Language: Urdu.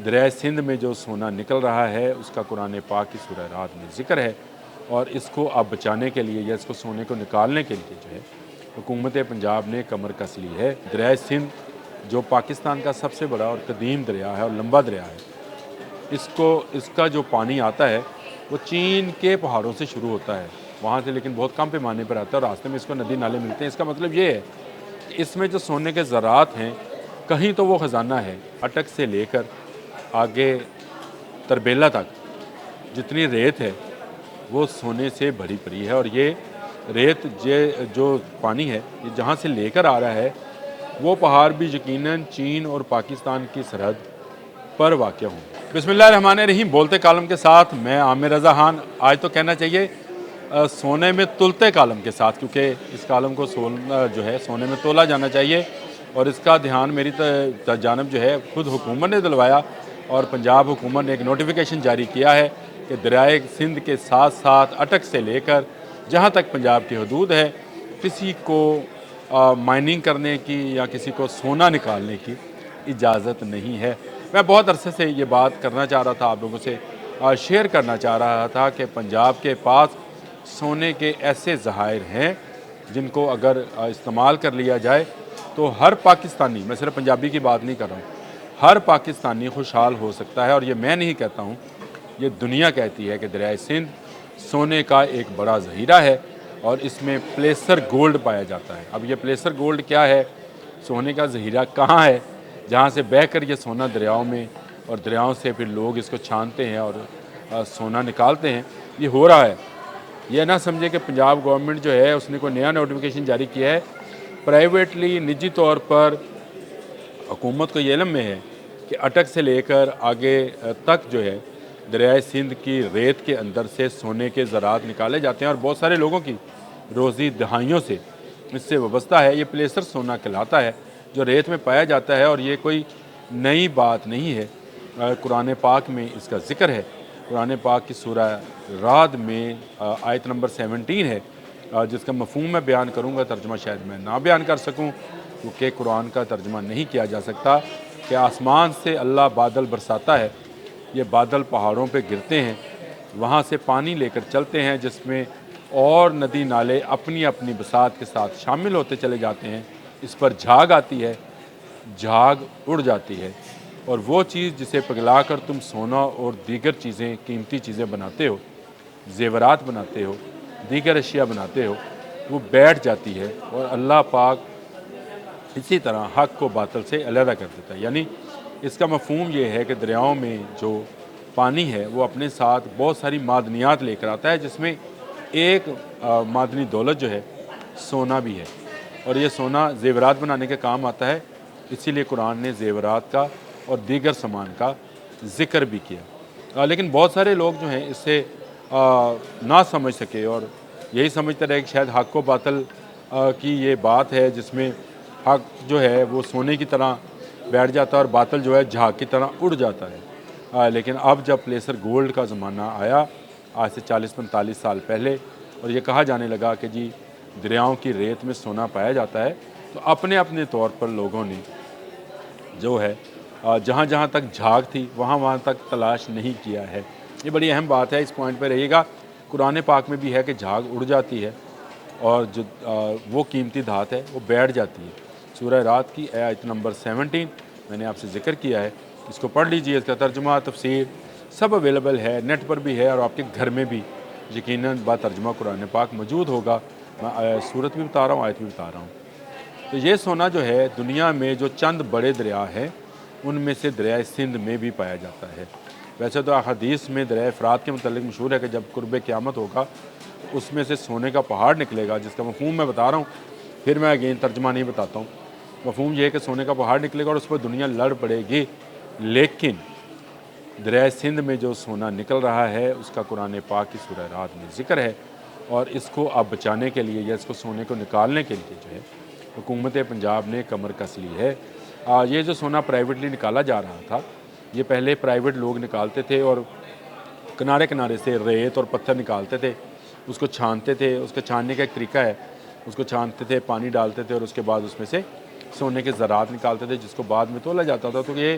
دریائے سندھ میں جو سونا نکل رہا ہے اس کا قرآن پاک کی سورہ رعد میں ذکر ہے، اور اس کو اب بچانے کے لیے یا اس کو سونے کو نکالنے کے لیے جو ہے حکومت پنجاب نے کمر کس لی ہے۔ دریائے سندھ جو پاکستان کا سب سے بڑا اور قدیم دریا ہے اور لمبا دریا ہے، اس کا جو پانی آتا ہے وہ چین کے پہاڑوں سے شروع ہوتا ہے، وہاں سے لیکن بہت کم پیمانے پر آتا ہے، اور راستے میں اس کو ندی نالے ملتے ہیں۔ اس کا مطلب یہ ہے کہ اس میں جو سونے کے ذرات ہیں، کہیں تو وہ خزانہ ہے۔ اٹک سے لے کر آگے تربیلا تک جتنی ریت ہے وہ سونے سے بھری پڑی ہے، اور یہ ریت جو پانی ہے یہ جہاں سے لے کر آ رہا ہے وہ پہاڑ بھی یقیناً چین اور پاکستان کی سرحد پر واقع ہوں۔ بسم اللہ الرحمن الرحیم۔ بولتے کالم کے ساتھ میں عامر رضا خان، آج تو کہنا چاہیے سونے میں تلتے کالم کے ساتھ، کیونکہ اس کالم کو جو ہے سونے میں تولا جانا چاہیے، اور اس کا دھیان میری جانب جو ہے خود حکومت نے دلوایا، اور پنجاب حکومت نے ایک نوٹیفیکیشن جاری کیا ہے کہ دریائے سندھ کے ساتھ ساتھ اٹک سے لے کر جہاں تک پنجاب کی حدود ہے کسی کو مائننگ کرنے کی یا کسی کو سونا نکالنے کی اجازت نہیں ہے۔ میں بہت عرصے سے یہ بات کرنا چاہ رہا تھا، آپ لوگوں سے شیئر کرنا چاہ رہا تھا کہ پنجاب کے پاس سونے کے ایسے ذخائر ہیں جن کو اگر استعمال کر لیا جائے تو ہر پاکستانی، میں صرف پنجابی کی بات نہیں کر رہا ہوں، ہر پاکستانی خوشحال ہو سکتا ہے، اور یہ میں نہیں کہتا ہوں، یہ دنیا کہتی ہے کہ دریائے سندھ سونے کا ایک بڑا ذخیرہ ہے، اور اس میں پلیسر گولڈ پایا جاتا ہے۔ اب یہ پلیسر گولڈ کیا ہے، سونے کا ذخیرہ کہاں ہے جہاں سے بہہ کر یہ سونا دریاؤں میں، اور دریاؤں سے پھر لوگ اس کو چھانتے ہیں اور سونا نکالتے ہیں، یہ ہو رہا ہے۔ یہ نہ سمجھے کہ پنجاب گورنمنٹ جو ہے اس نے کوئی نیا نوٹیفیکیشن جاری کیا ہے، پرائیویٹلی نجی طور پر حکومت کو یہ علم میں ہے کہ اٹک سے لے کر آگے تک جو ہے دریائے سندھ کی ریت کے اندر سے سونے کے ذرات نکالے جاتے ہیں، اور بہت سارے لوگوں کی روزی دہائیوں سے اس سے وابستہ ہے۔ یہ پلیسر سونا کہلاتا ہے جو ریت میں پایا جاتا ہے، اور یہ کوئی نئی بات نہیں ہے، قرآن پاک میں اس کا ذکر ہے۔ قرآن پاک کی سورہ رعد میں آیت نمبر 17 ہے، جس کا مفہوم میں بیان کروں گا، ترجمہ شاید میں نہ بیان کر سکوں کیونکہ قرآن کا ترجمہ نہیں کیا جا سکتا، کہ آسمان سے اللہ بادل برساتا ہے، یہ بادل پہاڑوں پہ گرتے ہیں، وہاں سے پانی لے کر چلتے ہیں، جس میں اور ندی نالے اپنی اپنی بساط کے ساتھ شامل ہوتے چلے جاتے ہیں، اس پر جھاگ آتی ہے، جھاگ اڑ جاتی ہے، اور وہ چیز جسے پگھلا کر تم سونا اور دیگر چیزیں، قیمتی چیزیں بناتے ہو، زیورات بناتے ہو، دیگر اشیاء بناتے ہو، وہ بیٹھ جاتی ہے، اور اللہ پاک اسی طرح حق کو باطل سے علیحدہ کر دیتا ہے۔ یعنی اس کا مفہوم یہ ہے کہ دریاؤں میں جو پانی ہے وہ اپنے ساتھ بہت ساری معدنیات لے کر آتا ہے، جس میں ایک معدنی دولت جو ہے سونا بھی ہے، اور یہ سونا زیورات بنانے کے کام آتا ہے، اسی لیے قرآن نے زیورات کا اور دیگر سامان کا ذکر بھی کیا۔ لیکن بہت سارے لوگ جو ہیں اس سے نہ سمجھ سکے، اور یہی سمجھتے رہے کہ شاید حق و باطل کی یہ بات ہے، جس میں حق جو ہے وہ سونے کی طرح بیٹھ جاتا ہے اور باطل جو ہے جھاگ کی طرح اڑ جاتا ہے۔ لیکن اب جب پلیسر گولڈ کا زمانہ آیا، آج سے 40-45 سال پہلے، اور یہ کہا جانے لگا کہ جی دریاؤں کی ریت میں سونا پایا جاتا ہے، تو اپنے اپنے طور پر لوگوں نے جو ہے جہاں جہاں تک جھاگ تھی وہاں تک تلاش نہیں کیا ہے۔ یہ بڑی اہم بات ہے، اس پوائنٹ پہ رہیے گا۔ قرآن پاک میں بھی ہے کہ جھاگ اڑ جاتی ہے، اور جو وہ قیمتی دھات ہے وہ بیٹھ جاتی ہے۔ سورہ رعد کی آیت نمبر 17 میں نے آپ سے ذکر کیا ہے، اس کو پڑھ لیجئے، اس کا ترجمہ، تفسیر سب اویلیبل ہے، نیٹ پر بھی ہے، اور آپ کے گھر میں بھی یقیناً با ترجمہ قرآن پاک موجود ہوگا۔ میں صورت بھی بتا رہا ہوں، آیت بھی بتا رہا ہوں۔ تو یہ سونا جو ہے دنیا میں جو چند بڑے دریا ہیں ان میں سے دریائے سندھ میں بھی پایا جاتا ہے۔ ویسے تو احادیث میں دریائے فرات کے متعلق مشہور ہے کہ جب قرب قیامت ہوگا اس میں سے سونے کا پہاڑ نکلے گا، جس کا مفہوم میں بتا رہا ہوں، پھر میں اگین ترجمہ نہیں بتاتا ہوں۔ مفہوم یہ ہے کہ سونے کا پہاڑ نکلے گا اور اس پر دنیا لڑ پڑے گی، لیکن دریائے سندھ میں جو سونا نکل رہا ہے اس کا قرآن پاک کی سورہ رعد میں ذکر ہے، اور اس کو اب بچانے کے لیے یا اس کو سونے کو نکالنے کے لیے جو ہے حکومت پنجاب نے کمر کس لی ہے۔ یہ جو سونا پرائیویٹلی نکالا جا رہا تھا، یہ پہلے پرائیویٹ لوگ نکالتے تھے، اور کنارے کنارے سے ریت اور پتھر نکالتے تھے، اس کو چھانتے تھے، اس کا چھاننے کا ایک طریقہ ہے، اس کو چھانتے تھے، پانی ڈالتے تھے، اور اس کے بعد اس میں سے سونے کے ذرات نکالتے تھے، جس کو بعد میں تولا جاتا تھا۔ تو یہ